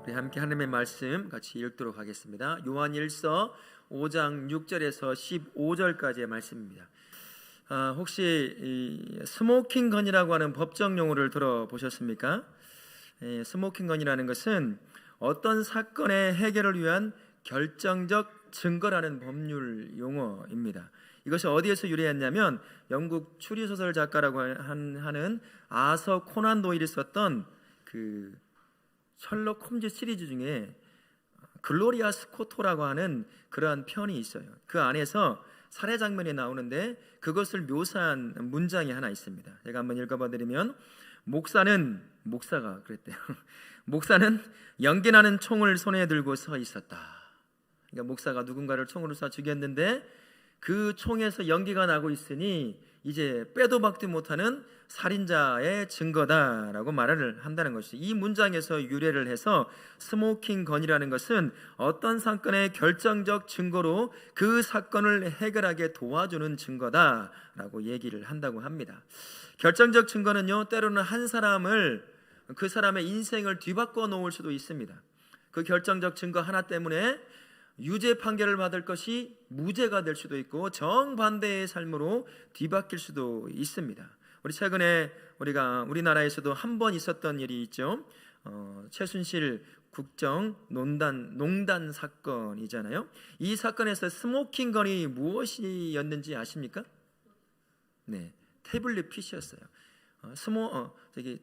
우리 함께 하나님의 말씀 같이 읽도록 하겠습니다. 요한일서 5장 6절에서 15절까지의 말씀입니다. 혹시 이 스모킹 건이라고 하는 법정 용어를 들어보셨습니까? 스모킹 건이라는 것은 어떤 사건의 해결을 위한 결정적 증거라는 법률 용어입니다. 이것이 어디에서 유래했냐면 영국 추리소설 작가라고 하는 아서 코난 도일이 썼던 그 셜록 홈즈 시리즈 중에 글로리아 스코토라고 하는 그러한 편이 있어요. 그 안에서 살해 장면이 나오는데 그것을 묘사한 문장이 하나 있습니다. 제가 한번 읽어봐 드리면, 목사가 그랬대요. 목사는 연기나는 총을 손에 들고 서 있었다. 그러니까 목사가 누군가를 총으로 쏴 죽였는데 그 총에서 연기가 나고 있으니 이제 빼도 박도 못하는 살인자의 증거다라고 말을 한다는 것이, 이 문장에서 유래를 해서 스모킹 건이라는 것은 어떤 사건의 결정적 증거로 그 사건을 해결하게 도와주는 증거다라고 얘기를 한다고 합니다. 결정적 증거는요, 때로는 한 사람을, 그 사람의 인생을 뒤바꿔 놓을 수도 있습니다. 그 결정적 증거 하나 때문에 유죄 판결을 받을 것이 무죄가 될 수도 있고 정반대의 삶으로 뒤바뀔 수도 있습니다. 우리 최근에 우리나라에서도 한 번 있었던 일이 있죠. 최순실 국정농단 사건이잖아요. 이 사건에서 스모킹 건이 무엇이었는지 아십니까? 네, 태블릿 PC였어요.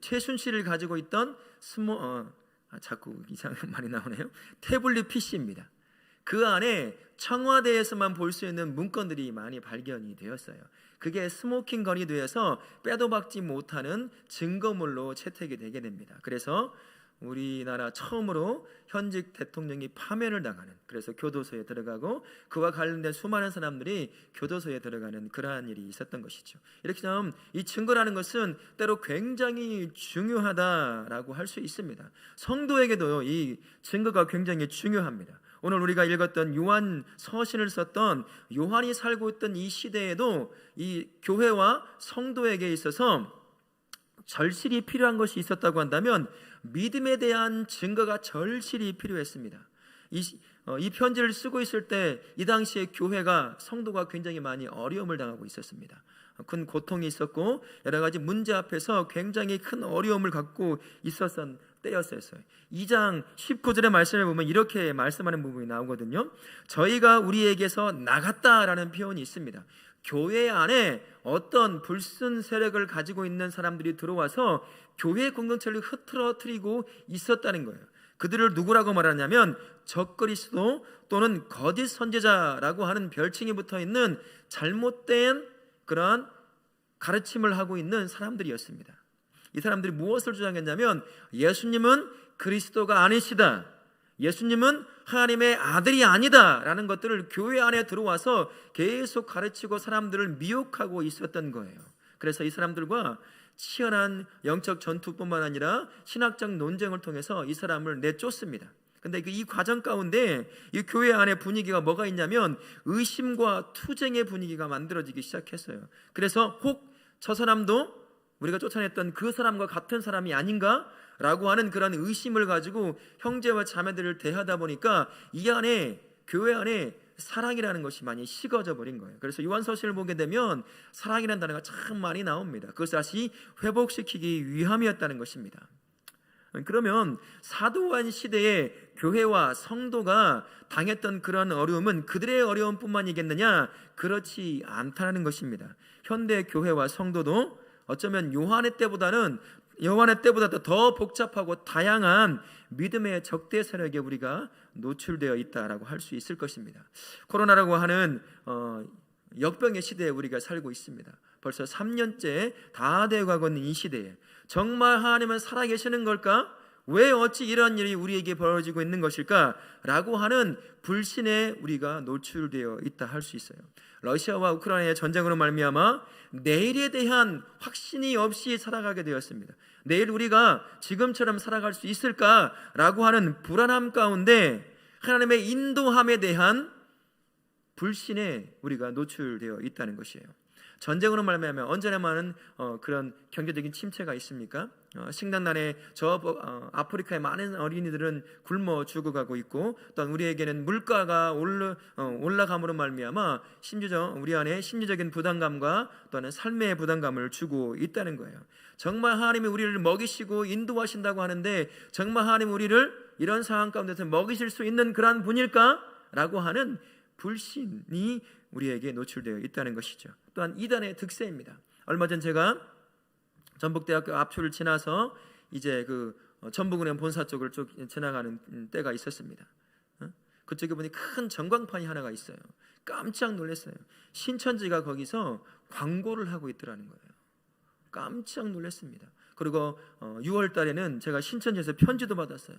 최순실을 가지고 있던 자꾸 이상한 말이 나오네요. 태블릿 PC입니다. 그 안에 청와대에서만 볼 수 있는 문건들이 많이 발견이 되었어요. 그게 스모킹 건이 되어서 빼도 박지 못하는 증거물로 채택이 되게 됩니다. 그래서 우리나라 처음으로 현직 대통령이 파면을 당하는, 그래서 교도소에 들어가고 그와 관련된 수많은 사람들이 교도소에 들어가는 그러한 일이 있었던 것이죠. 이렇게 되면 이 증거라는 것은 때로 굉장히 중요하다라고 할 수 있습니다. 성도에게도 이 증거가 굉장히 중요합니다. 오늘 우리가 읽었던 요한 서신을 썼던 요한이 살고 있던 이 시대에도 이 교회와 성도에게 있어서 절실히 필요한 것이 있었다고 한다면 믿음에 대한 증거가 절실히 필요했습니다. 이 편지를 쓰고 있을 때 이 당시에 교회가, 성도가 굉장히 많이 어려움을 당하고 있었습니다. 큰 고통이 있었고 여러 가지 문제 앞에서 굉장히 큰 어려움을 갖고 있었던 때였어요. 2장 19절의 말씀을 보면 이렇게 말씀하는 부분이 나오거든요. 저희가 우리에게서 나갔다라는 표현이 있습니다. 교회 안에 어떤 불순 세력을 가지고 있는 사람들이 들어와서 교회 공동체를 흐트러뜨리고 있었다는 거예요. 그들을 누구라고 말하냐면 적그리스도 또는 거짓 선지자라고 하는 별칭이 붙어 있는 잘못된 그러한 가르침을 하고 있는 사람들이었습니다. 이 사람들이 무엇을 주장했냐면 예수님은 그리스도가 아니시다, 예수님은 하나님의 아들이 아니다 라는 것들을 교회 안에 들어와서 계속 가르치고 사람들을 미혹하고 있었던 거예요. 그래서 이 사람들과 치열한 영적 전투뿐만 아니라 신학적 논쟁을 통해서 이 사람을 내쫓습니다. 근데 이 과정 가운데 이 교회 안에 분위기가 뭐가 있냐면 의심과 투쟁의 분위기가 만들어지기 시작했어요. 그래서 혹 저 사람도 우리가 쫓아냈던 그 사람과 같은 사람이 아닌가? 라고 하는 그런 의심을 가지고 형제와 자매들을 대하다 보니까 이 안에, 교회 안에 사랑이라는 것이 많이 식어져 버린 거예요. 그래서 요한서신을 보게 되면 사랑이라는 단어가 참 많이 나옵니다. 그것을 다시 회복시키기 위함이었다는 것입니다. 그러면 사도요한 시대에 교회와 성도가 당했던 그런 어려움은 그들의 어려움뿐만이겠느냐? 그렇지 않다는 것입니다. 현대 교회와 성도도 어쩌면 요한의 때보다도 더 복잡하고 다양한 믿음의 적대 세력에 우리가 노출되어 있다라고 할 수 있을 것입니다. 코로나라고 하는 역병의 시대에 우리가 살고 있습니다. 벌써 3년째 다 돼가고 있는 이 시대에 정말 하나님은 살아계시는 걸까? 왜 어찌 이런 일이 우리에게 벌어지고 있는 것일까? 라고 하는 불신에 우리가 노출되어 있다 할 수 있어요. 러시아와 우크라이나의 전쟁으로 말미암아 내일에 대한 확신이 없이 살아가게 되었습니다. 내일 우리가 지금처럼 살아갈 수 있을까라고 하는 불안함 가운데 하나님의 인도함에 대한 불신에 우리가 노출되어 있다는 것이에요. 전쟁으로 말미암아 언제나 많은 그런 경제적인 침체가 있습니까? 식량난에 아프리카의 많은 어린이들은 굶어 죽어가고 있고, 또한 우리에게는 물가가 올라감으로 말미암아 심지어 우리 안에 심리적인 부담감과 또한 삶의 부담감을 주고 있다는 거예요. 정말 하나님이 우리를 먹이시고 인도하신다고 하는데 정말 하나님 우리를 이런 상황 가운데서 먹이실 수 있는 그러한 분일까? 라고 하는 불신이 우리에게 노출되어 있다는 것이죠. 또한 이단의 득세입니다. 얼마 전 제가 전북대학교 앞줄을 지나서 이제 그 전북은행 본사 쪽을 지나가는 때가 있었습니다. 그쪽에 보니 큰 전광판이 하나가 있어요. 깜짝 놀랐어요. 신천지가 거기서 광고를 하고 있더라는 거예요. 깜짝 놀랐습니다. 그리고 6월 달에는 제가 신천지에서 편지도 받았어요.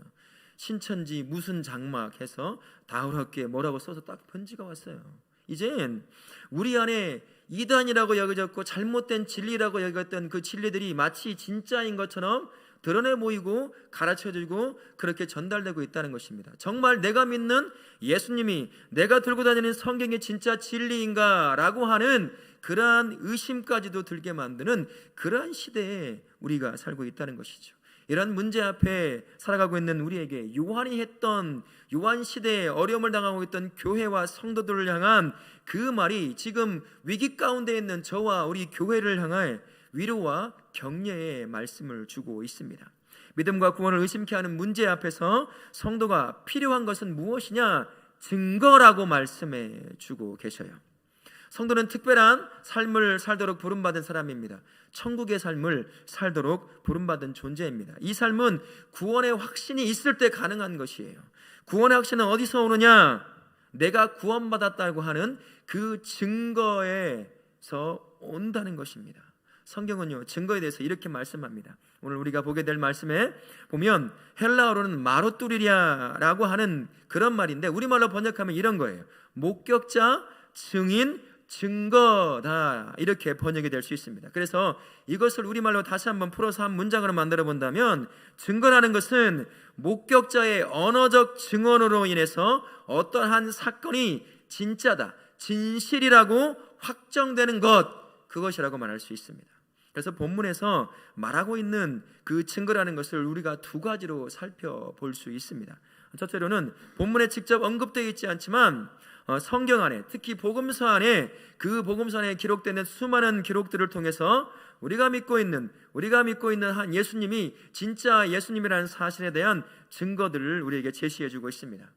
신천지 무슨 장막 해서 다우럽게 뭐라고 써서 딱 편지가 왔어요. 이젠 우리 안에 이단이라고 여겨졌고 잘못된 진리라고 여겼던 그 진리들이 마치 진짜인 것처럼 드러내 보이고 가르쳐지고 그렇게 전달되고 있다는 것입니다. 정말 내가 믿는 예수님이 내가 들고 다니는 성경이 진짜 진리인가 라고 하는 그러한 의심까지도 들게 만드는 그러한 시대에 우리가 살고 있다는 것이죠. 이런 문제 앞에 살아가고 있는 우리에게 요한이 했던, 요한 시대에 어려움을 당하고 있던 교회와 성도들을 향한 그 말이 지금 위기 가운데 있는 저와 우리 교회를 향해 위로와 격려의 말씀을 주고 있습니다. 믿음과 구원을 의심케 하는 문제 앞에서 성도가 필요한 것은 무엇이냐? 증거라고 말씀해 주고 계셔요. 성도는 특별한 삶을 살도록 부름받은 사람입니다. 천국의 삶을 살도록 부름받은 존재입니다. 이 삶은 구원의 확신이 있을 때 가능한 것이에요. 구원의 확신은 어디서 오느냐? 내가 구원받았다고 하는 그 증거에서 온다는 것입니다. 성경은요, 증거에 대해서 이렇게 말씀합니다. 오늘 우리가 보게 될 말씀에 보면 헬라어로는 마로뚜리리아라고 하는 그런 말인데 우리말로 번역하면 이런 거예요. 목격자, 증인, 증거다, 이렇게 번역이 될 수 있습니다. 그래서 이것을 우리말로 다시 한번 풀어서 한 문장으로 만들어 본다면, 증거라는 것은 목격자의 언어적 증언으로 인해서 어떠한 사건이 진짜다, 진실이라고 확정되는 것, 그것이라고 말할 수 있습니다. 그래서 본문에서 말하고 있는 그 증거라는 것을 우리가 두 가지로 살펴볼 수 있습니다. 첫째로는 본문에 직접 언급되어 있지 않지만 성경 안에, 특히 복음서 안에, 그 복음서 안에 기록되는 수많은 기록들을 통해서 우리가 믿고 있는 한 예수님이 진짜 예수님이라는 사실에 대한 증거들을 우리에게 제시해주고 있습니다.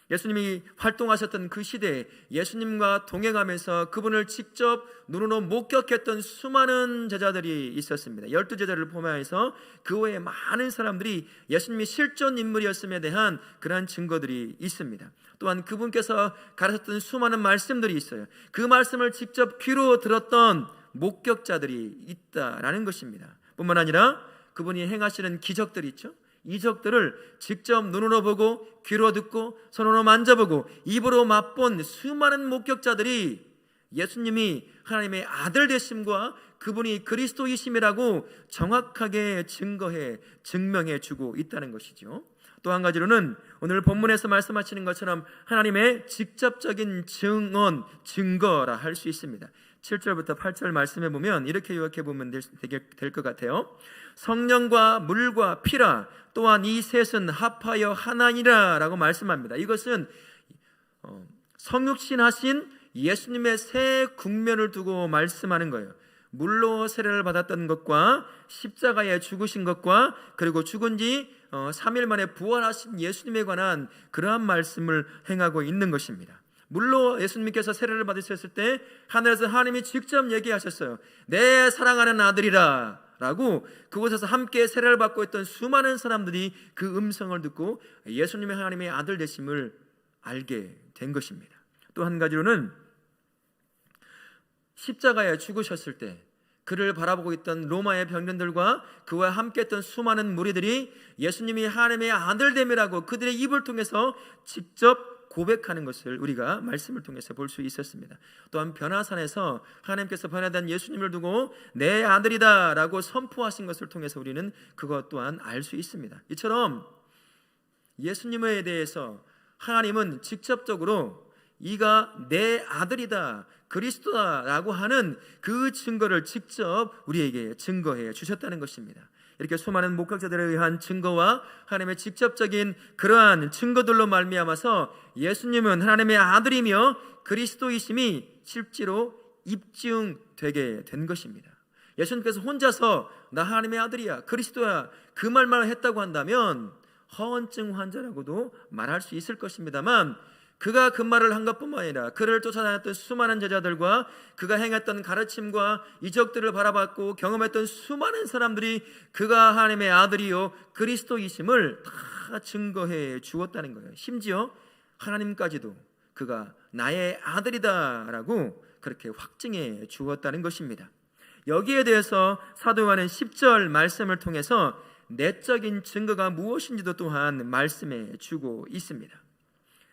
예수님이 활동하셨던 그 시대에 예수님과 동행하면서 그분을 직접 눈으로 목격했던 수많은 제자들이 있었습니다. 12제자를 포함해서 그 외에 많은 사람들이 예수님이 실존 인물이었음에 대한 그러한 증거들이 있습니다. 또한 그분께서 가르쳤던 수많은 말씀들이 있어요. 그 말씀을 직접 귀로 들었던 목격자들이 있다라는 것입니다. 뿐만 아니라 그분이 행하시는 기적들이 있죠. 이적들을 직접 눈으로 보고 귀로 듣고 손으로 만져보고 입으로 맛본 수많은 목격자들이 예수님이 하나님의 아들 되심과 그분이 그리스도이심이라고 정확하게 증명해 주고 있다는 것이죠. 또 한 가지로는 오늘 본문에서 말씀하시는 것처럼 하나님의 직접적인 증언, 증거라 할 수 있습니다. 7절부터 8절 말씀해 보면 이렇게 요약해 보면 될 것 같아요. 성령과 물과 피라, 또한 이 셋은 합하여 하나니라 라고 말씀합니다. 이것은 성육신하신 예수님의 세 국면을 두고 말씀하는 거예요. 물로 세례를 받았던 것과 십자가에 죽으신 것과 그리고 죽은 지 3일 만에 부활하신 예수님에 관한 그러한 말씀을 행하고 있는 것입니다. 물로 예수님께서 세례를 받으셨을 때 하늘에서 하나님이 직접 얘기하셨어요. 내 사랑하는 아들이라 라고. 그곳에서 함께 세례를 받고 있던 수많은 사람들이 그 음성을 듣고 예수님의 하나님의 아들 되심을 알게 된 것입니다. 또 한 가지로는 십자가에 죽으셨을 때 그를 바라보고 있던 로마의 병den들과 그와 함께 했던 수많은 무리들이 예수님이 하나님의 아들됨이라고 그들의 입을 통해서 직접 고백하는 것을 우리가 말씀을 통해서 볼 수 있었습니다. 또한 변화산에서 하나님께서 변화된 예수님을 두고 내 아들이다 라고 선포하신 것을 통해서 우리는 그것 또한 알 수 있습니다. 이처럼 예수님에 대해서 하나님은 직접적으로 이가 내 아들이다, 그리스도다라고 하는 그 증거를 직접 우리에게 증거해 주셨다는 것입니다. 이렇게 수많은 목격자들에 의한 증거와 하나님의 직접적인 그러한 증거들로 말미암아서 예수님은 하나님의 아들이며 그리스도이심이 실제로 입증되게 된 것입니다. 예수님께서 혼자서 나 하나님의 아들이야, 그리스도야, 그 말만 했다고 한다면 허언증 환자라고도 말할 수 있을 것입니다만, 그가 그 말을 한 것뿐만 아니라 그를 쫓아다녔던 수많은 제자들과 그가 행했던 가르침과 이적들을 바라봤고 경험했던 수많은 사람들이 그가 하나님의 아들이요 그리스도이심을 다 증거해 주었다는 거예요. 심지어 하나님까지도 그가 나의 아들이다라고 그렇게 확증해 주었다는 것입니다. 여기에 대해서 사도 요한은 10절 말씀을 통해서 내적인 증거가 무엇인지도 또한 말씀해 주고 있습니다.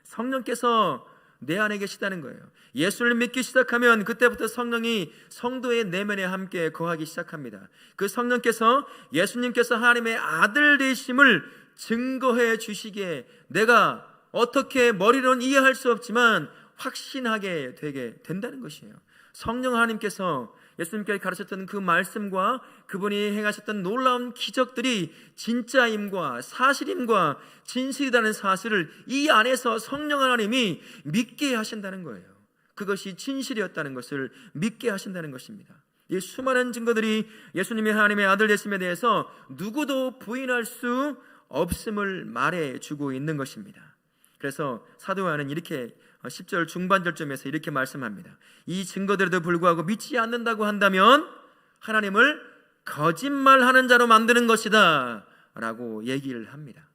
성령께서 내 안에 계시다는 거예요. 예수를 믿기 시작하면 그때부터 성령이 성도의 내면에 함께 거하기 시작합니다. 그 성령께서 예수님께서 하나님의 아들 되심을 증거해 주시기에 내가 어떻게 머리로는 이해할 수 없지만 확신하게 되게 된다는 것이에요. 성령 하나님께서 예수님께 가르쳤던 그 말씀과 그분이 행하셨던 놀라운 기적들이 진짜임과 사실임과 진실이라는 사실을 이 안에서 성령 하나님이 믿게 하신다는 거예요. 그것이 진실이었다는 것을 믿게 하신다는 것입니다. 이 수많은 증거들이 예수님이 하나님의 아들 되심에 대해서 누구도 부인할 수 없음을 말해주고 있는 것입니다. 그래서 사도 요한은 이렇게 10절 중반절쯤에서 이렇게 말씀합니다. 이 증거들에도 불구하고 믿지 않는다고 한다면 하나님을 거짓말하는 자로 만드는 것이다 라고 얘기를 합니다.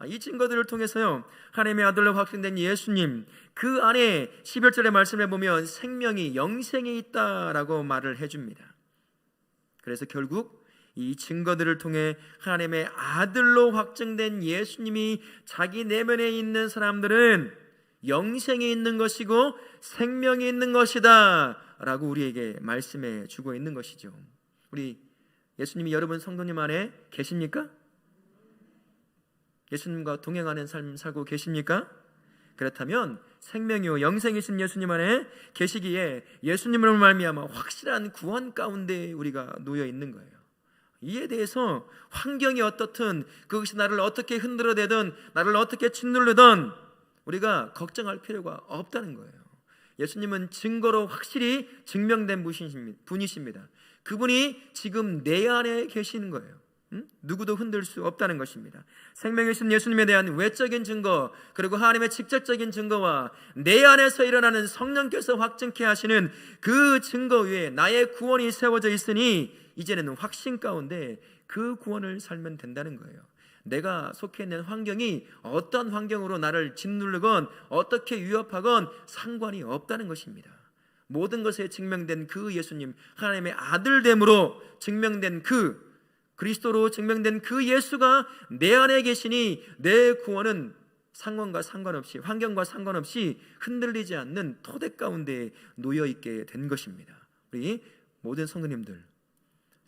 이 증거들을 통해서요, 하나님의 아들로 확증된 예수님, 그 안에 11절의 말씀을 보면 생명이 영생이 있다라고 말을 해줍니다. 그래서 결국 이 증거들을 통해 하나님의 아들로 확증된 예수님이 자기 내면에 있는 사람들은 영생이 있는 것이고 생명이 있는 것이다 라고 우리에게 말씀해 주고 있는 것이죠. 우리 예수님이 여러분 성도님 안에 계십니까? 예수님과 동행하는 삶 살고 계십니까? 그렇다면 생명이요 영생이신 예수님 안에 계시기에 예수님으로 말미암아 확실한 구원 가운데 우리가 놓여 있는 거예요. 이에 대해서 환경이 어떻든 그것이 나를 어떻게 흔들어대든 나를 어떻게 짓누르든 우리가 걱정할 필요가 없다는 거예요. 예수님은 증거로 확실히 증명된 분이십니다. 그분이 지금 내 안에 계시는 거예요. 누구도 흔들 수 없다는 것입니다. 생명이신 예수님에 대한 외적인 증거, 그리고 하나님의 직접적인 증거와 내 안에서 일어나는 성령께서 확증케 하시는 그 증거 위에 나의 구원이 세워져 있으니 이제는 확신 가운데 그 구원을 살면 된다는 거예요. 내가 속해 있는 환경이 어떤 환경으로 나를 짓누르건 어떻게 위협하건 상관이 없다는 것입니다. 모든 것에 증명된 그 예수님, 하나님의 아들됨으로 증명된 그 그리스도로 증명된 그 예수가 내 안에 계시니 내 구원은 상황과 상관없이, 환경과 상관없이 흔들리지 않는 토대 가운데 놓여 있게 된 것입니다. 우리 모든 성도님들,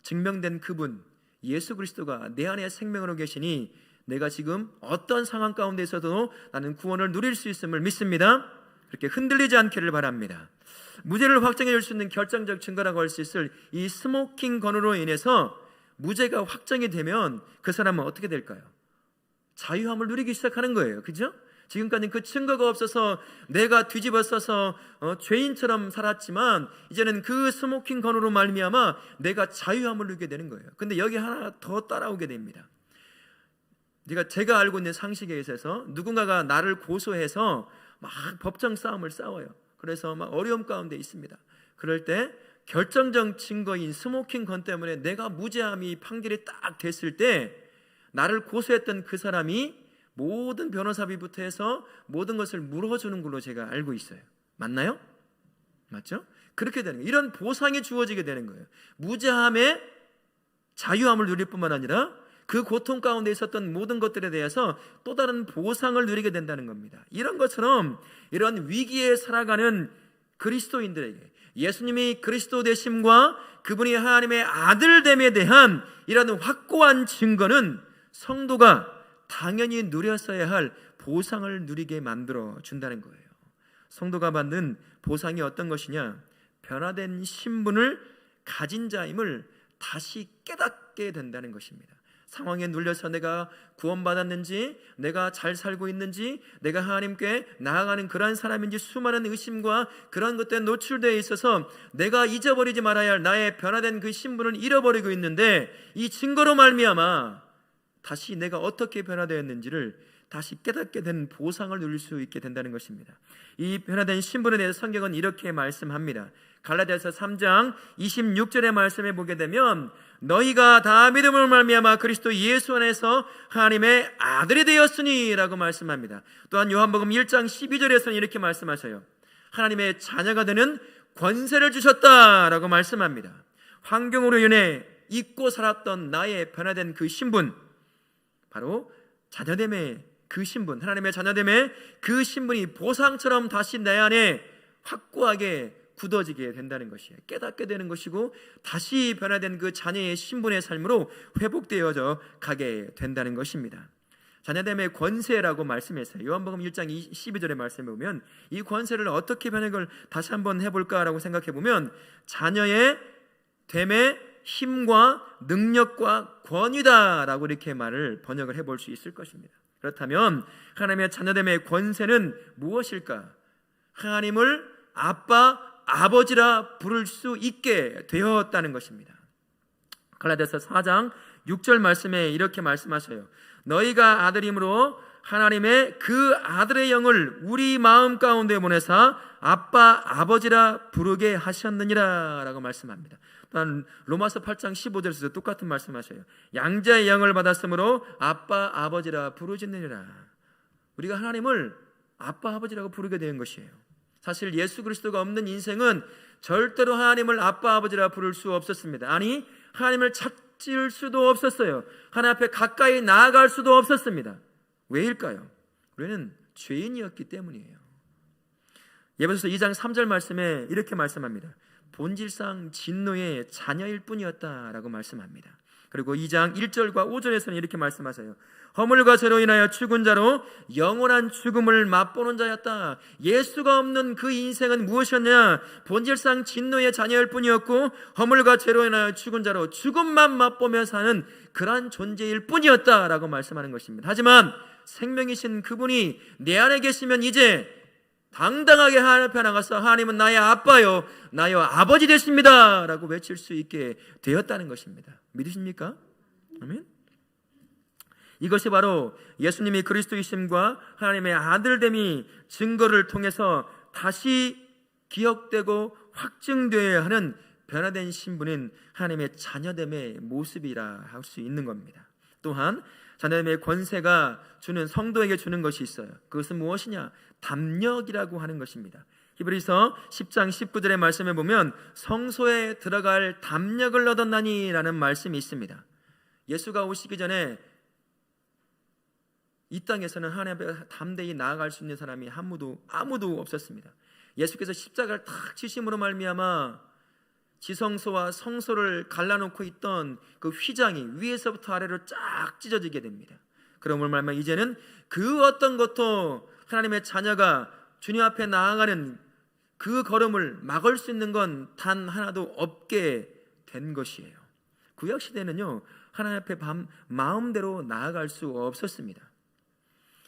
증명된 그분 예수 그리스도가 내 안에 생명으로 계시니 내가 지금 어떤 상황 가운데서도 나는 구원을 누릴 수 있음을 믿습니다. 그렇게 흔들리지 않기를 바랍니다. 무죄를 확정해 줄 수 있는 결정적 증거라고 할 수 있을 이 스모킹 건으로 인해서 무죄가 확정이 되면 그 사람은 어떻게 될까요? 자유함을 누리기 시작하는 거예요. 그죠? 지금까지는 그 증거가 없어서 내가 뒤집어 써서 죄인처럼 살았지만 이제는 그 스모킹 건으로 말미암아 내가 자유함을 누리게 되는 거예요. 근데 여기 하나 더 따라오게 됩니다. 제가 알고 있는 상식에 있어서 누군가가 나를 고소해서 막 법정 싸움을 싸워요. 그래서 막 어려움 가운데 있습니다. 그럴 때 결정적 증거인 스모킹 건 때문에 내가 무죄함이 판결이 딱 됐을 때 나를 고소했던 그 사람이 모든 변호사비부터 해서 모든 것을 물어주는 걸로 제가 알고 있어요. 맞나요? 맞죠? 그렇게 되는 거예요. 이런 보상이 주어지게 되는 거예요. 무죄함에 자유함을 누릴 뿐만 아니라 그 고통 가운데 있었던 모든 것들에 대해서 또 다른 보상을 누리게 된다는 겁니다. 이런 것처럼 이런 위기에 살아가는 그리스도인들에게 예수님이 그리스도 되심과 그분이 하나님의 아들됨에 대한 이런 확고한 증거는 성도가 당연히 누렸어야 할 보상을 누리게 만들어 준다는 거예요. 성도가 받는 보상이 어떤 것이냐? 변화된 신분을 가진 자임을 다시 깨닫게 된다는 것입니다. 상황에 눌려서 내가 구원받았는지, 내가 잘 살고 있는지, 내가 하나님께 나아가는 그러한 사람인지 수많은 의심과 그런 것들에 노출되어 있어서 내가 잊어버리지 말아야 할 나의 변화된 그 신분을 잃어버리고 있는데, 이 증거로 말미암아 다시 내가 어떻게 변화되었는지를 다시 깨닫게 된 보상을 누릴 수 있게 된다는 것입니다. 이 변화된 신분에 대해서 성경은 이렇게 말씀합니다. 갈라디아서 3장 26절의 말씀에 보게 되면 너희가 다 믿음으로 말미암아 그리스도 예수 안에서 하나님의 아들이 되었으니 라고 말씀합니다. 또한 요한복음 1장 12절에서는 이렇게 말씀하셔요. 하나님의 자녀가 되는 권세를 주셨다라고 말씀합니다. 환경으로 인해 잊고 살았던 나의 변화된 그 신분, 바로 자녀됨의 그 신분, 하나님의 자녀됨의 그 신분이 보상처럼 다시 내 안에 확고하게 굳어지게 된다는 것이에요. 깨닫게 되는 것이고 다시 변화된 그 자녀의 신분의 삶으로 회복되어져 가게 된다는 것입니다. 자녀됨의 권세라고 말씀했어요. 요한복음 1장 12절의 말씀에 보면 이 권세를 어떻게 변혁을 다시 한번 해볼까라고 생각해 보면 자녀의 됨의 힘과 능력과 권위다라고 이렇게 말을 번역을 해볼 수 있을 것입니다. 그렇다면 하나님의 자녀됨의 권세는 무엇일까? 하나님을 아빠, 아버지라 부를 수 있게 되었다는 것입니다. 갈라디아서 4장 6절 말씀에 이렇게 말씀하셔요. 너희가 아들임으로 하나님의 그 아들의 영을 우리 마음 가운데 보내사 아빠, 아버지라 부르게 하셨느니라 라고 말씀합니다. 또한 로마서 8장 15절에서 똑같은 말씀하셔요. 양자의 영을 받았으므로 아빠, 아버지라 부르짖느니라. 우리가 하나님을 아빠, 아버지라고 부르게 된 것이에요. 사실 예수 그리스도가 없는 인생은 절대로 하나님을 아빠, 아버지라 부를 수 없었습니다. 아니, 하나님을 찾을 수도 없었어요. 하나님 앞에 가까이 나아갈 수도 없었습니다. 왜일까요? 우리는 죄인이었기 때문이에요. 예배소서 2장 3절 말씀에 이렇게 말씀합니다. 본질상 진노의 자녀일 뿐이었다라고 말씀합니다. 그리고 2장 1절과 5절에서는 이렇게 말씀하세요. 허물과 죄로 인하여 죽은 자로 영원한 죽음을 맛보는 자였다. 예수가 없는 그 인생은 무엇이었냐? 본질상 진노의 자녀일 뿐이었고 허물과 죄로 인하여 죽은 자로 죽음만 맛보며 사는 그러한 존재일 뿐이었다라고 말씀하는 것입니다. 하지만 생명이신 그분이 내 안에 계시면 이제 당당하게 하나님 앞에 나가서 하나님은 나의 아빠요, 나의 아버지 되십니다 라고 외칠 수 있게 되었다는 것입니다. 믿으십니까? 아멘. 이것이 바로 예수님이 그리스도이심과 하나님의 아들됨이 증거를 통해서 다시 기억되고 확증되어야 하는 변화된 신분인 하나님의 자녀됨의 모습이라 할 수 있는 겁니다. 또한 자녀됨의 권세가 주는 성도에게 주는 것이 있어요. 그것은 무엇이냐? 담력이라고 하는 것입니다. 히브리서 10장 19절의 말씀에 보면 성소에 들어갈 담력을 얻었나니 라는 말씀이 있습니다. 예수가 오시기 전에 이 땅에서는 하나님 앞에 담대히 나아갈 수 있는 사람이 아무도 없었습니다. 예수께서 십자가를 탁 치심으로 말미암아 지성소와 성소를 갈라놓고 있던 그 휘장이 위에서부터 아래로 쫙 찢어지게 됩니다. 그러므로 말미암아 이제는 그 어떤 것도 하나님의 자녀가 주님 앞에 나아가는 그 걸음을 막을 수 있는 건 단 하나도 없게 된 것이에요. 구약시대는요 하나님 앞에 마음대로 나아갈 수 없었습니다.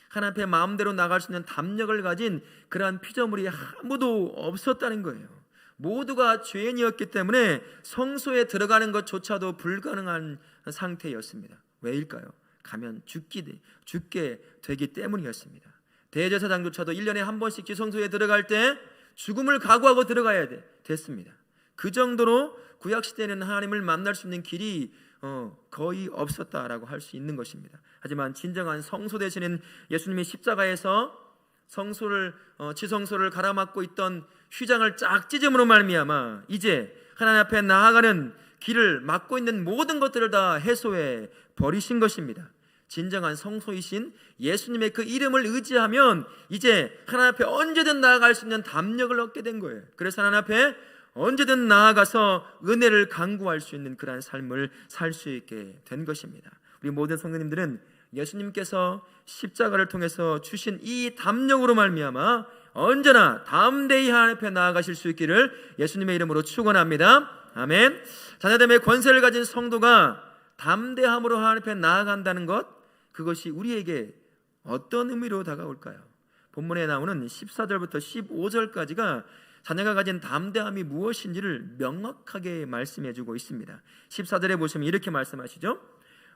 하나님 앞에 마음대로 나갈 수 있는 담력을 가진 그러한 피조물이 아무도 없었다는 거예요. 모두가 죄인이었기 때문에 성소에 들어가는 것조차도 불가능한 상태였습니다. 왜일까요? 가면 죽게 되기 때문이었습니다. 대제사장조차도 1년에 한 번씩 지성소에 들어갈 때 죽음을 각오하고 들어가야 됐습니다. 그 정도로 구약시대에는 하나님을 만날 수 있는 길이 거의 없었다라고 할 수 있는 것입니다. 하지만 진정한 성소 되시는 예수님이 십자가에서 지성소를 가로막고 있던 휘장을 쫙 찢음으로 말미암아 이제 하나님 앞에 나아가는 길을 막고 있는 모든 것들을 다 해소해 버리신 것입니다. 진정한 성소이신 예수님의 그 이름을 의지하면 이제 하나님 앞에 언제든 나아갈 수 있는 담력을 얻게 된 거예요. 그래서 하나님 앞에 언제든 나아가서 은혜를 간구할 수 있는 그러한 삶을 살 수 있게 된 것입니다. 우리 모든 성도님들은 예수님께서 십자가를 통해서 주신 이 담력으로 말미암아 언제나 담대히 하나님 앞에 나아가실 수 있기를 예수님의 이름으로 축원합니다. 아멘. 자녀됨의 권세를 가진 성도가 담대함으로 하나님 앞에 나아간다는 것, 그것이 우리에게 어떤 의미로 다가올까요? 본문에 나오는 14절부터 15절까지가 자녀가 가진 담대함이 무엇인지를 명확하게 말씀해주고 있습니다. 14절에 보시면 이렇게 말씀하시죠.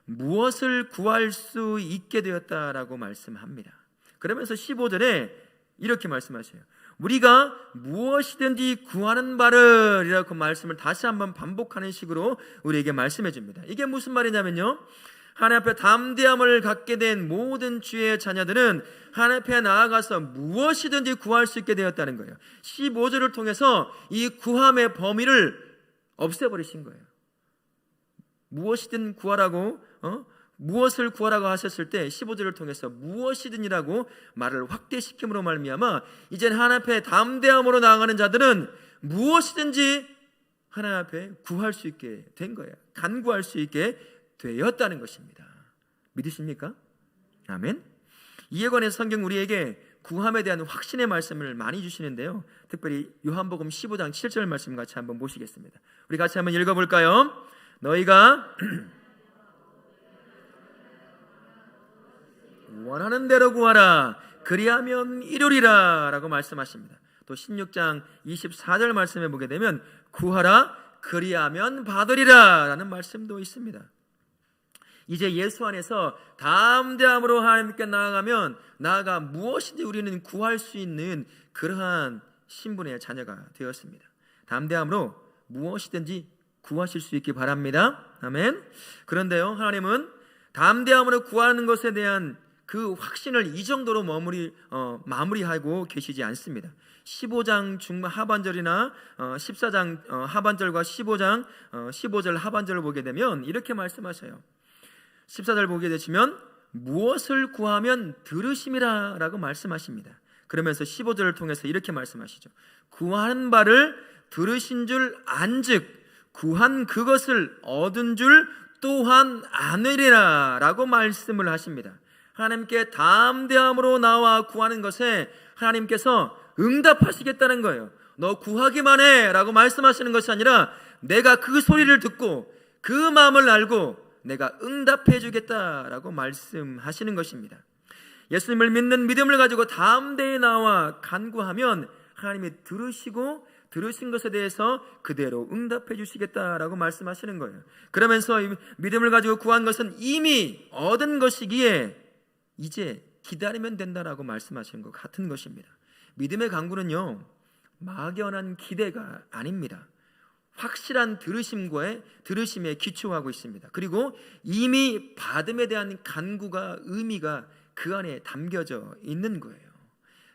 무엇을 구할 수 있게 되었다라고 말씀합니다. 그러면서 15절에 이렇게 말씀하셔요. 우리가 무엇이든지 구하는 바를 이라고 말씀을 다시 한번 반복하는 식으로 우리에게 말씀해 줍니다. 이게 무슨 말이냐면요, 하나님 앞에 담대함을 갖게 된 모든 주의 자녀들은 하나님 앞에 나아가서 무엇이든지 구할 수 있게 되었다는 거예요. 15절을 통해서 이 구함의 범위를 없애버리신 거예요. 무엇이든 구하라고, 무엇을 구하라고 하셨을 때 15절을 통해서 무엇이든이라고 말을 확대시킴으로 말미암아 이제는 하나님 앞에 담대함으로 나아가는 자들은 무엇이든지 하나님 앞에 구할 수 있게 된 거예요. 간구할 수 있게 되었다는 것입니다. 믿으십니까? 아멘. 이에 관해서 성경 우리에게 구함에 대한 확신의 말씀을 많이 주시는데요, 특별히 요한복음 15장 7절 말씀 같이 한번 보시겠습니다. 우리 같이 한번 읽어볼까요? 너희가 원하는 대로 구하라 그리하면 이루리라 라고 말씀하십니다. 또 16장 24절 말씀에 보게 되면 구하라 그리하면 받으리라 라는 말씀도 있습니다. 이제 예수 안에서 담대함으로 하나님께 나아가 무엇이든지 우리는 구할 수 있는 그러한 신분의 자녀가 되었습니다. 담대함으로 무엇이든지 구하실 수 있기 바랍니다. 아멘. 그런데요, 하나님은 담대함으로 구하는 것에 대한 그 확신을 이 정도로 마무리하고 계시지 않습니다. 15장 하반절이나 14장 하반절과 15절 하반절을 보게 되면 이렇게 말씀하셔요. 14절 보게 되시면 무엇을 구하면 들으심이라 라고 말씀하십니다. 그러면서 15절을 통해서 이렇게 말씀하시죠. 구한 바를 들으신 줄 안즉 구한 그것을 얻은 줄 또한 아느리라 라고 말씀을 하십니다. 하나님께 담대함으로 나와 구하는 것에 하나님께서 응답하시겠다는 거예요. 너 구하기만 해 라고 말씀하시는 것이 아니라 내가 그 소리를 듣고 그 마음을 알고 내가 응답해 주겠다라고 말씀하시는 것입니다. 예수님을 믿는 믿음을 가지고 담대히 나와 간구하면 하나님이 들으시고 들으신 것에 대해서 그대로 응답해 주시겠다라고 말씀하시는 거예요. 그러면서 믿음을 가지고 구한 것은 이미 얻은 것이기에 이제 기다리면 된다라고 말씀하시는 것 같은 것입니다. 믿음의 간구는요, 막연한 기대가 아닙니다. 확실한 들으심에 기초하고 있습니다. 그리고 이미 받음에 대한 간구가 의미가 그 안에 담겨져 있는 거예요.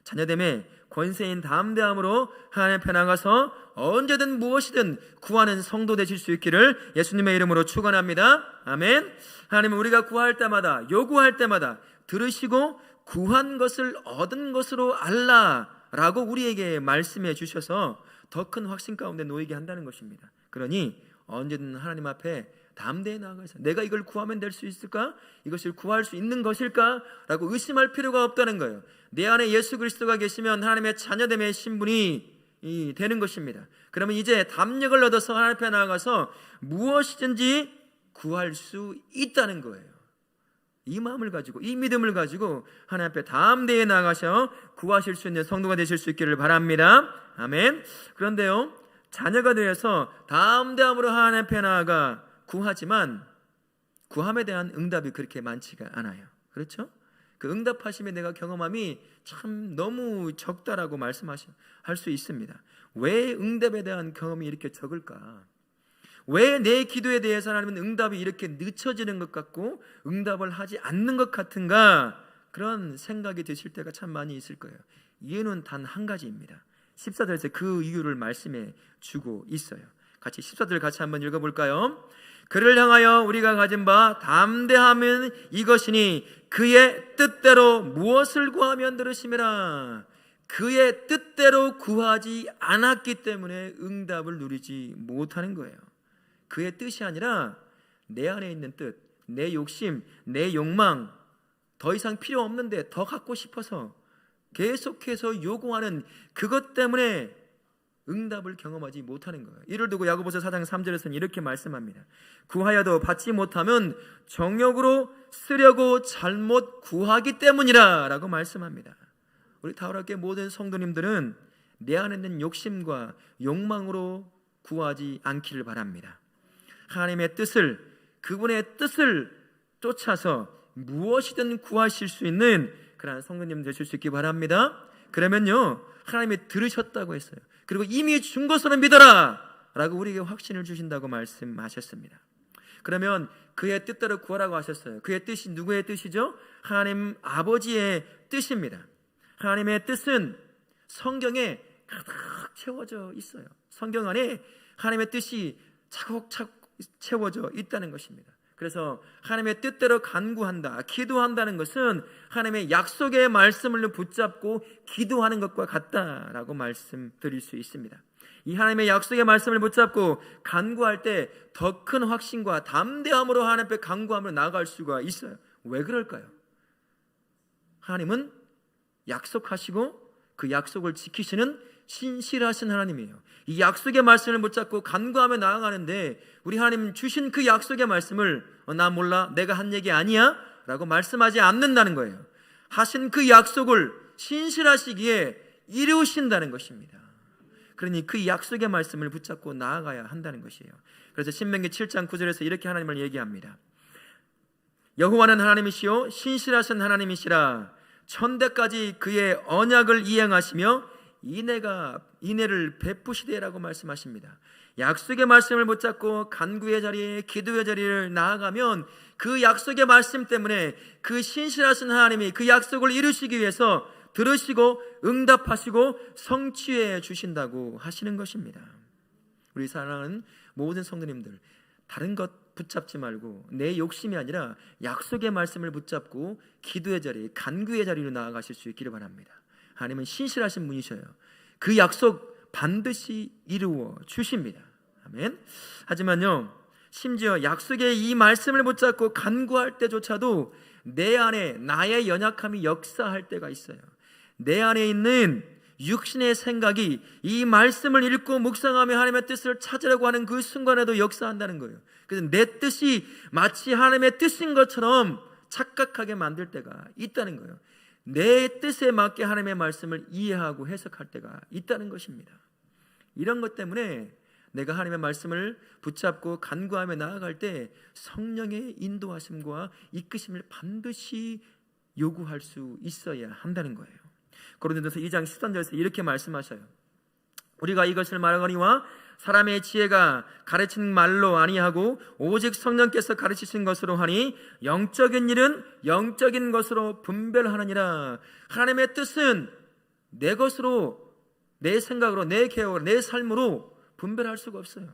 자녀됨의 권세인 담대함으로 하나님 앞에 나가서 언제든 무엇이든 구하는 성도 되실 수 있기를 예수님의 이름으로 축원합니다. 아멘. 하나님은 우리가 구할 때마다, 요구할 때마다 들으시고 구한 것을 얻은 것으로 알라라고 우리에게 말씀해 주셔서 더 큰 확신 가운데 놓이게 한다는 것입니다. 그러니 언제든 하나님 앞에 담대히 나아가서 내가 이걸 구하면 될 수 있을까? 이것을 구할 수 있는 것일까? 라고 의심할 필요가 없다는 거예요. 내 안에 예수 그리스도가 계시면 하나님의 자녀됨의 신분이 되는 것입니다. 그러면 이제 담력을 얻어서 하나님 앞에 나아가서 무엇이든지 구할 수 있다는 거예요. 이 마음을 가지고, 이 믿음을 가지고 하나님 앞에 담대히 나아가셔 구하실 수 있는 성도가 되실 수 있기를 바랍니다. 아멘. 그런데요, 자녀가 되어서 담대함으로 하나님 앞에 나아가 구하지만 구함에 대한 응답이 그렇게 많지가 않아요. 그렇죠? 그 응답하심에 내가 경험함이 참 너무 적다라고 할 수 있습니다. 왜 응답에 대한 경험이 이렇게 적을까? 왜 내 기도에 대해서 하나님은 응답이 이렇게 늦춰지는 것 같고 응답을 하지 않는 것 같은가? 그런 생각이 드실 때가 참 많이 있을 거예요. 이유는 단 한 가지입니다. 14절에서 그 이유를 말씀해 주고 있어요. 같이 14절 같이 한번 읽어볼까요? 그를 향하여 우리가 가진 바 담대함은 이것이니 그의 뜻대로 무엇을 구하면 들으심이라. 그의 뜻대로 구하지 않았기 때문에 응답을 누리지 못하는 거예요. 그의 뜻이 아니라 내 안에 있는 뜻, 내 욕심, 내 욕망, 더 이상 필요 없는데 더 갖고 싶어서 계속해서 요구하는 그것 때문에 응답을 경험하지 못하는 거예요. 이를 두고 야고보서 4장 3절에서는 이렇게 말씀합니다. 구하여도 받지 못하면 정욕으로 쓰려고 잘못 구하기 때문이라 라고 말씀합니다. 우리 타오라교회 모든 성도님들은 내 안에 있는 욕심과 욕망으로 구하지 않기를 바랍니다. 하나님의 뜻을, 그분의 뜻을 쫓아서 무엇이든 구하실 수 있는 그러한 성도님 되실 수 있기 바랍니다. 그러면요, 하나님이 들으셨다고 했어요. 그리고 이미 준 것으로 믿어라 라고 우리에게 확신을 주신다고 말씀하셨습니다. 그러면 그의 뜻대로 구하라고 하셨어요. 그의 뜻이 누구의 뜻이죠? 하나님 아버지의 뜻입니다. 하나님의 뜻은 성경에 가득 채워져 있어요. 성경 안에 하나님의 뜻이 차곡차곡 채워져 있다는 것입니다. 그래서 하나님의 뜻대로 간구한다, 기도한다는 것은 하나님의 약속의 말씀을 붙잡고 기도하는 것과 같다라고 말씀드릴 수 있습니다. 이 하나님의 약속의 말씀을 붙잡고 간구할 때 더 큰 확신과 담대함으로 하나님 앞에 간구하며 나아갈 수가 있어요. 왜 그럴까요? 하나님은 약속하시고 그 약속을 지키시는 신실하신 하나님이에요. 이 약속의 말씀을 붙잡고 간구하며 나아가는데 우리 하나님 주신 그 약속의 말씀을 나 몰라, 내가 한 얘기 아니야 라고 말씀하지 않는다는 거예요. 하신 그 약속을 신실하시기에 이루신다는 것입니다. 그러니 그 약속의 말씀을 붙잡고 나아가야 한다는 것이에요. 그래서 신명기 7장 9절에서 이렇게 하나님을 얘기합니다. 여호와는 하나님이시요 신실하신 하나님이시라. 천대까지 그의 언약을 이행하시며 인애를 베푸시되라고 말씀하십니다. 약속의 말씀을 붙잡고 간구의 자리에, 기도의 자리를 나아가면 그 약속의 말씀 때문에 그 신실하신 하나님이 그 약속을 이루시기 위해서 들으시고 응답하시고 성취해 주신다고 하시는 것입니다. 우리 사랑하는 모든 성도님들, 다른 것 붙잡지 말고 내 욕심이 아니라 약속의 말씀을 붙잡고 기도의 자리, 간구의 자리로 나아가실 수 있기를 바랍니다. 하나님은 신실하신 분이셔요. 그 약속 반드시 이루어 주십니다. 아멘. 하지만요, 심지어 약속의 이 말씀을 붙잡고 간구할 때조차도 내 안에 나의 연약함이 역사할 때가 있어요. 내 안에 있는 육신의 생각이 이 말씀을 읽고 묵상하며 하나님의 뜻을 찾으려고 하는 그 순간에도 역사한다는 거예요. 그래서 내 뜻이 마치 하나님의 뜻인 것처럼 착각하게 만들 때가 있다는 거예요. 내 뜻에 맞게 하나님의 말씀을 이해하고 해석할 때가 있다는 것입니다. 이런 것 때문에 내가 하나님의 말씀을 붙잡고 간구하며 나아갈 때 성령의 인도하심과 이끄심을 반드시 요구할 수 있어야 한다는 거예요. 고린도전서 2장 13절에서 이렇게 말씀하셔요. 우리가 이것을 말하거니와 사람의 지혜가 가르친 말로 아니하고 오직 성령께서 가르치신 것으로 하니 영적인 일은 영적인 것으로 분별하느니라. 하나님의 뜻은 내 것으로, 내 생각으로, 내 계획으로, 내 삶으로 분별할 수가 없어요.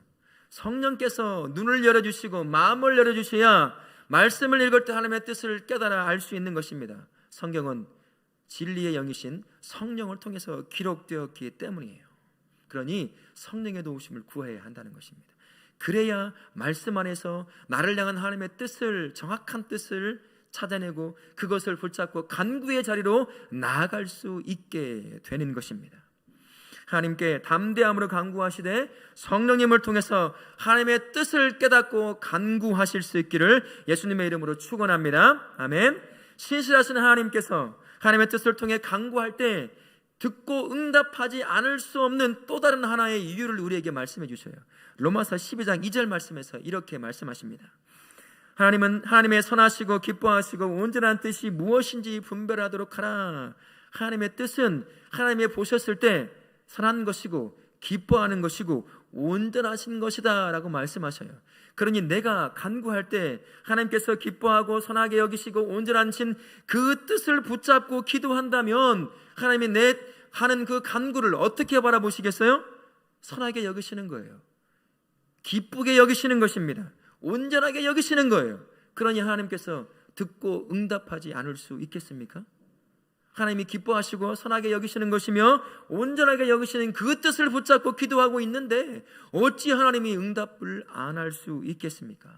성령께서 눈을 열어주시고 마음을 열어주셔야 말씀을 읽을 때 하나님의 뜻을 깨달아 알 수 있는 것입니다. 성경은 진리의 영이신 성령을 통해서 기록되었기 때문이에요. 그러니 성령의 도우심을 구해야 한다는 것입니다. 그래야 말씀 안에서 나를 향한 하나님의 뜻을, 정확한 뜻을 찾아내고 그것을 붙잡고 간구의 자리로 나아갈 수 있게 되는 것입니다. 하나님께 담대함으로 간구하시되 성령님을 통해서 하나님의 뜻을 깨닫고 간구하실 수 있기를 예수님의 이름으로 축원합니다. 아멘. 신실하신 하나님께서 하나님의 뜻을 통해 간구할 때 듣고 응답하지 않을 수 없는 또 다른 하나의 이유를 우리에게 말씀해 주셔요. 로마서 12장 2절 말씀에서 이렇게 말씀하십니다. 하나님은 하나님의 선하시고 기뻐하시고 온전한 뜻이 무엇인지 분별하도록 하라. 하나님의 뜻은 하나님이 보셨을 때 선한 것이고 기뻐하는 것이고 온전하신 것이다 라고 말씀하셔요. 그러니 내가 간구할 때 하나님께서 기뻐하고 선하게 여기시고 온전하신 그 뜻을 붙잡고 기도한다면 하나님이 내 하는 그 간구를 어떻게 바라보시겠어요? 선하게 여기시는 거예요. 기쁘게 여기시는 것입니다. 온전하게 여기시는 거예요. 그러니 하나님께서 듣고 응답하지 않을 수 있겠습니까? 하나님이 기뻐하시고 선하게 여기시는 것이며 온전하게 여기시는 그 뜻을 붙잡고 기도하고 있는데 어찌 하나님이 응답을 안 할 수 있겠습니까?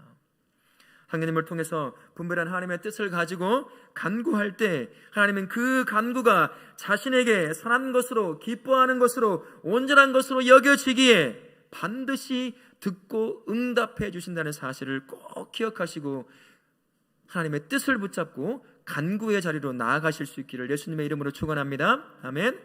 성령님을 통해서 분별한 하나님의 뜻을 가지고 간구할 때 하나님은 그 간구가 자신에게 선한 것으로, 기뻐하는 것으로, 온전한 것으로 여겨지기에 반드시 듣고 응답해 주신다는 사실을 꼭 기억하시고 하나님의 뜻을 붙잡고 간구의 자리로 나아가실 수 있기를 예수님의 이름으로 축원합니다. 아멘.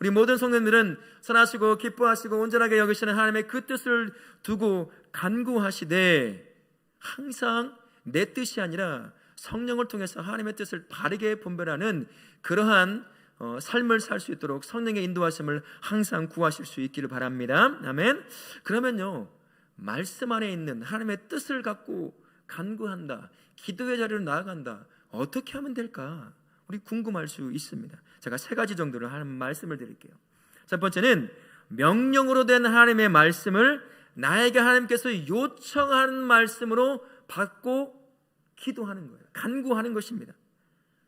우리 모든 성도님들은 선하시고 기뻐하시고 온전하게 여기시는 하나님의 그 뜻을 두고 간구하시되 항상 내 뜻이 아니라 성령을 통해서 하나님의 뜻을 바르게 분별하는 그러한 삶을 살 수 있도록 성령의 인도하심을 항상 구하실 수 있기를 바랍니다. 아멘. 그러면요, 말씀 안에 있는 하나님의 뜻을 갖고 간구한다, 기도의 자리로 나아간다, 어떻게 하면 될까? 우리 궁금할 수 있습니다. 제가 3가지 정도를 하는 말씀을 드릴게요. 첫 번째는 명령으로 된 하나님의 말씀을 나에게 하나님께서 요청하는 말씀으로 받고 기도하는 거예요. 간구하는 것입니다.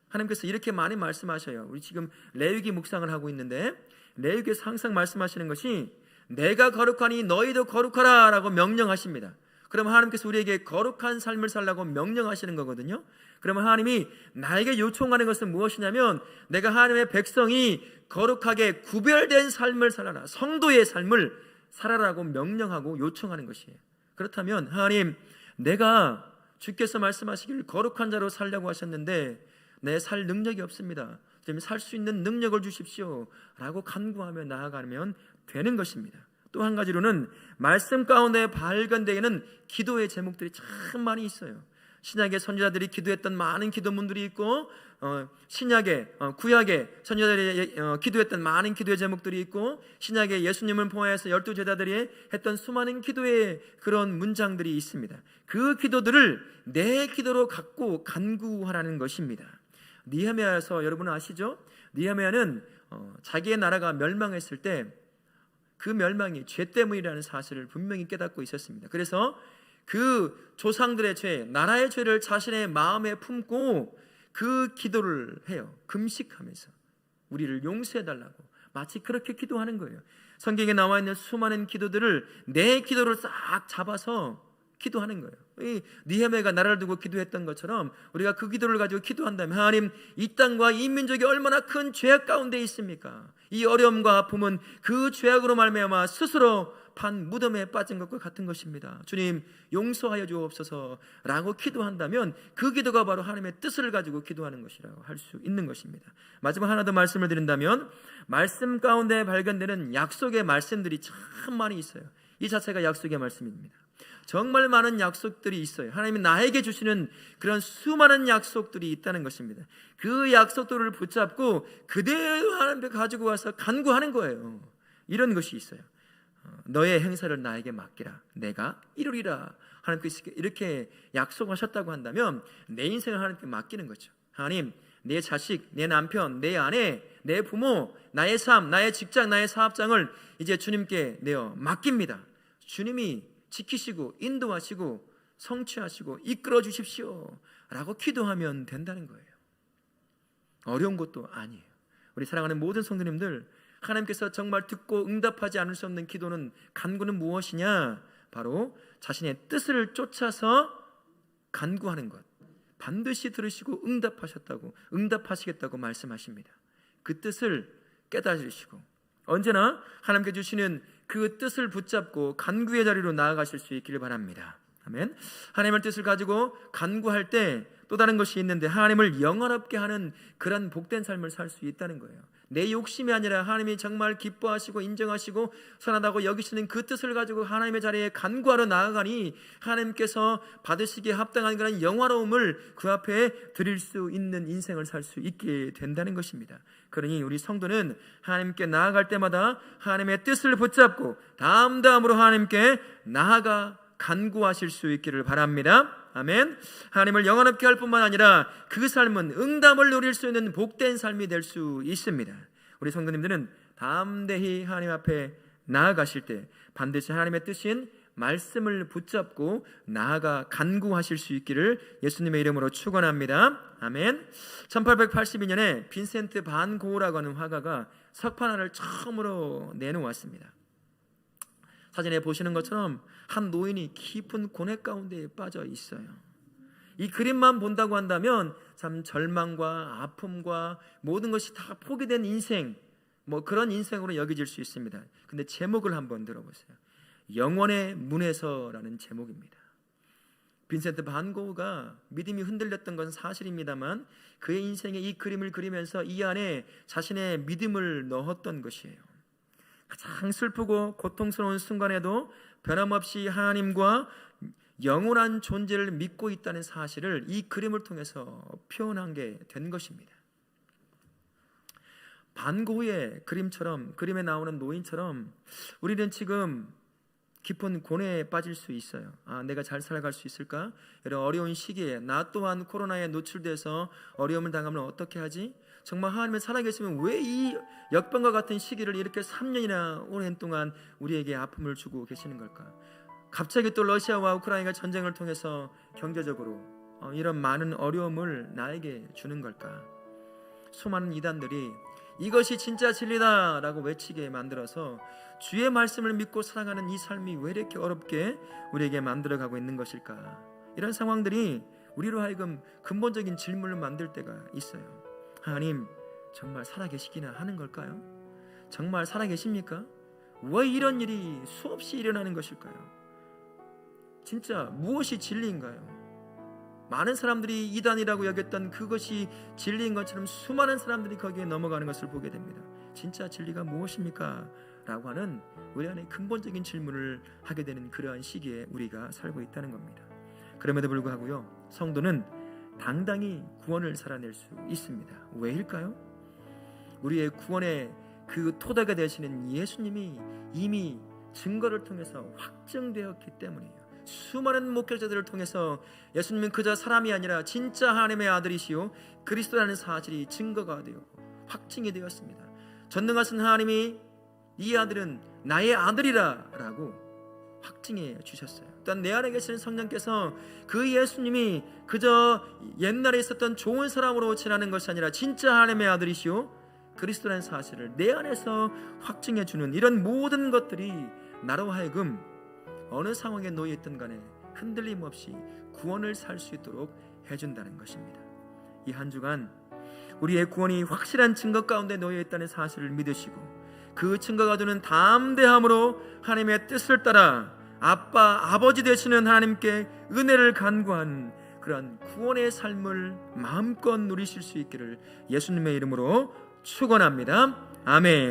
하나님께서 이렇게 많이 말씀하셔요. 우리 지금 레위기 묵상을 하고 있는데 레위기에서 항상 말씀하시는 것이 내가 거룩하니 너희도 거룩하라 라고 명령하십니다. 그러면 하나님께서 우리에게 거룩한 삶을 살라고 명령하시는 거거든요. 그러면 하나님이 나에게 요청하는 것은 무엇이냐면 내가 하나님의 백성이 거룩하게 구별된 삶을 살아라, 성도의 삶을 살아라고 명령하고 요청하는 것이에요. 그렇다면 하나님, 내가 주께서 말씀하시길 거룩한 자로 살려고 하셨는데 내 살 능력이 없습니다. 살 수 있는 능력을 주십시오 라고 간구하며 나아가면 되는 것입니다. 또 한 가지로는 말씀 가운데 발견되는 기도의 제목들이 참 많이 있어요. 신약의 선지자들이 기도했던 많은 기도문들이 있고 신약의 구약의 선지자들이 기도했던 많은 기도의 제목들이 있고 신약의 예수님을 포함해서 12제자들이 했던 수많은 기도의 그런 문장들이 있습니다. 그 기도들을 내 기도로 갖고 간구하라는 것입니다. 느헤미야에서 여러분은 아시죠? 느헤미야는 자기의 나라가 멸망했을 때 그 멸망이 죄 때문이라는 사실을 분명히 깨닫고 있었습니다. 그래서 그 조상들의 죄, 나라의 죄를 자신의 마음에 품고 그 기도를 해요. 금식하면서 우리를 용서해달라고 마치 그렇게 기도하는 거예요. 성경에 나와 있는 수많은 기도들을 내 기도를 싹 잡아서 기도하는 거예요. 이 느헤미야가 나라를 두고 기도했던 것처럼 우리가 그 기도를 가지고 기도한다면 하나님, 이 땅과 이 민족이 얼마나 큰 죄악 가운데 있습니까? 이 어려움과 아픔은 그 죄악으로 말미암아 스스로 판 무덤에 빠진 것과 같은 것입니다. 주님, 용서하여 주옵소서라고 기도한다면 그 기도가 바로 하나님의 뜻을 가지고 기도하는 것이라고 할 수 있는 것입니다. 마지막 하나 더 말씀을 드린다면 말씀 가운데 발견되는 약속의 말씀들이 참 많이 있어요. 이 자체가 약속의 말씀입니다. 정말 많은 약속들이 있어요. 하나님이 나에게 주시는 그런 수많은 약속들이 있다는 것입니다. 그 약속들을 붙잡고 그대로 하나님께 가지고 와서 간구하는 거예요. 이런 것이 있어요. 너의 행사를 나에게 맡기라, 내가 이루리라. 하나님께서 이렇게 약속하셨다고 한다면 내 인생을 하나님께 맡기는 거죠. 하나님, 내 자식, 내 남편, 내 아내, 내 부모, 나의 삶, 나의 직장, 나의 사업장을 이제 주님께 내어 맡깁니다. 주님이 지키시고 인도하시고 성취하시고 이끌어 주십시오 라고 기도하면 된다는 거예요. 어려운 것도 아니에요. 우리 사랑하는 모든 성도님들, 하나님께서 정말 듣고 응답하지 않을 수 없는 기도는, 간구는 무엇이냐? 바로 자신의 뜻을 쫓아서 간구하는 것. 반드시 들으시고 응답하시겠다고 말씀하십니다. 그 뜻을 깨달으시고 언제나 하나님께 주시는 그 뜻을 붙잡고 간구의 자리로 나아가실 수 있기를 바랍니다. 아멘. 하나님의 뜻을 가지고 간구할 때 또 다른 것이 있는데 하나님을 영화롭게 하는 그런 복된 삶을 살 수 있다는 거예요. 내 욕심이 아니라 하나님이 정말 기뻐하시고 인정하시고 선하다고 여기시는 그 뜻을 가지고 하나님의 자리에 간구하러 나아가니 하나님께서 받으시기에 합당한 그런 영화로움을 그 앞에 드릴 수 있는 인생을 살 수 있게 된다는 것입니다. 그러니 우리 성도는 하나님께 나아갈 때마다 하나님의 뜻을 붙잡고 다음으로 하나님께 나아가 간구하실 수 있기를 바랍니다. 아멘. 하나님을 영원롭게 할 뿐만 아니라 그 삶은 응답을 누릴 수 있는 복된 삶이 될 수 있습니다. 우리 성도님들은 담대히 하나님 앞에 나아가실 때 반드시 하나님의 뜻인 말씀을 붙잡고 나아가 간구하실 수 있기를 예수님의 이름으로 축원합니다. 아멘. 1882년에 빈센트 반 고흐라고 하는 화가가 석판 하나를 처음으로 내놓았습니다. 사진에 보시는 것처럼 한 노인이 깊은 고뇌 가운데 빠져 있어요. 이 그림만 본다고 한다면 참 절망과 아픔과 모든 것이 다 포기된 인생, 그런 인생으로 여겨질 수 있습니다. 근데 제목을 한번 들어보세요. 영원의 문에서라는 제목입니다. 빈센트 반 고흐가 믿음이 흔들렸던 건 사실입니다만 그의 인생에 이 그림을 그리면서 이 안에 자신의 믿음을 넣었던 것이에요. 가장 슬프고 고통스러운 순간에도 변함없이 하나님과 영원한 존재를 믿고 있다는 사실을 이 그림을 통해서 표현한 게 된 것입니다. 반 고흐의 그림처럼, 그림에 나오는 노인처럼 우리는 지금 깊은 고뇌에 빠질 수 있어요. 내가 잘 살아갈 수 있을까? 이런 어려운 시기에 나 또한 코로나에 노출돼서 어려움을 당하면 어떻게 하지? 정말 하나님이 살아계시면 왜 이 역병과 같은 시기를 이렇게 3년이나 오랜 동안 우리에게 아픔을 주고 계시는 걸까? 갑자기 또 러시아와 우크라이나 전쟁을 통해서 경제적으로 이런 많은 어려움을 나에게 주는 걸까? 수많은 이단들이 이것이 진짜 진리다라고 외치게 만들어서 주의 말씀을 믿고 살아가는 이 삶이 왜 이렇게 어렵게 우리에게 만들어가고 있는 것일까? 이런 상황들이 우리로 하여금 근본적인 질문을 만들 때가 있어요. 하나님, 정말 살아계시기나 하는 걸까요? 정말 살아계십니까? 왜 이런 일이 수없이 일어나는 것일까요? 진짜 무엇이 진리인가요? 많은 사람들이 이단이라고 여겼던 그것이 진리인 것처럼 수많은 사람들이 거기에 넘어가는 것을 보게 됩니다. 진짜 진리가 무엇입니까? 라고 하는 우리 안에 근본적인 질문을 하게 되는 그러한 시기에 우리가 살고 있다는 겁니다. 그럼에도 불구하고요, 성도는 당당히 구원을 살아낼 수 있습니다. 왜일까요? 우리의 구원의 그 토대가 되시는 예수님이 이미 증거를 통해서 확증되었기 때문이에요. 수많은 목격자들을 통해서 예수님은 그저 사람이 아니라 진짜 하나님의 아들이시요 그리스도라는 사실이 증거가 되었고 확증이 되었습니다. 전능하신 하나님이 이 아들은 나의 아들이라 라고 확증해 주셨어요. 또한 내 안에 계시는 성령께서 그 예수님이 그저 옛날에 있었던 좋은 사람으로 지나는 것이 아니라 진짜 하나님의 아들이시요 그리스도라는 사실을 내 안에서 확증해 주는 이런 모든 것들이 나로 하여금 어느 상황에 놓여 있든 간에 흔들림 없이 구원을 살 수 있도록 해준다는 것입니다. 이 한 주간 우리의 구원이 확실한 증거 가운데 놓여 있다는 사실을 믿으시고 그 증거가 주는 담대함으로 하나님의 뜻을 따라 아버지 되시는 하나님께 은혜를 간구하는 그런 구원의 삶을 마음껏 누리실 수 있기를 예수님의 이름으로 축원합니다. 아멘.